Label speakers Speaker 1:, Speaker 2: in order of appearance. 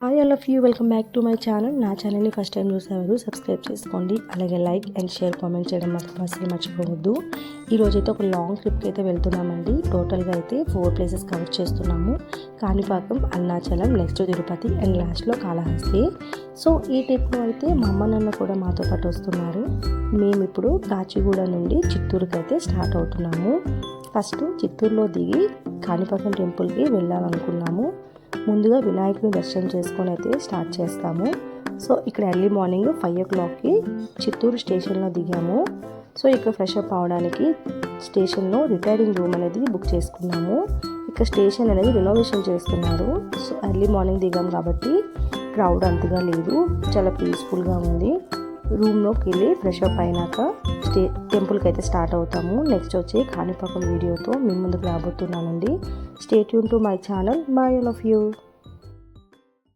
Speaker 1: Hi all of you, welcome back to my channel. నా ఛానల్ని first time చూసేవారు subscribe చేసుకోండి, అలాగే లైక్ అండ్ షేర్ కామెంట్ చేయడం మాత్రం అసలు మర్చిపోవద్దు. ఈరోజు అయితే ఒక లాంగ్ ట్రిప్కి అయితే వెళ్తున్నామండి. టోటల్గా అయితే 4 ప్లేసెస్ కవర్ చేస్తున్నాము. కాణిపాకం, అరుణాచలం, నెక్స్ట్ తిరుపతి అండ్ లాస్ట్లో కాళహస్తి. సో ఈ ట్రిప్లో అయితే మా అమ్మ నాన్న కూడా మాతో పాటు వస్తున్నారు. మేము ఇప్పుడు కాచిగూడ నుండి చిత్తూరుకి అయితే స్టార్ట్ అవుతున్నాము. ఫస్ట్ చిత్తూరులో దిగి కాణిపాకం టెంపుల్కి వెళ్ళాలనుకున్నాము. ముందుగా వినాయకుని దర్శనం చేసుకొని అయితే స్టార్ట్ చేస్తాము. సో ఇక్కడ ఎర్లీ మార్నింగ్ 5 o'clockకి చిత్తూరు స్టేషన్లో దిగాము. సో ఇక్కడ ఫ్రెష్ అప్ అవడానికి స్టేషన్లో రిటైరింగ్ రూమ్ అనేది బుక్ చేసుకున్నాము. ఇక్కడ స్టేషన్ అనేది రెనోవేషన్ చేస్తున్నారు. సో ఎర్లీ మార్నింగ్ దిగాం కాబట్టి క్రౌడ్ అంతగా లేదు, చాలా పీస్ఫుల్గా ఉంది. రూమ్లోకి వెళ్ళి ఫ్రెష్ అప్ అయినాక టెంపుల్కి అయితే స్టార్ట్ అవుతాము. నెక్స్ట్ వచ్చి కాణిపాకం వీడియోతో మీ ముందుకు రాబోతున్నానండి. Stay tune to my channel. Bye all of you.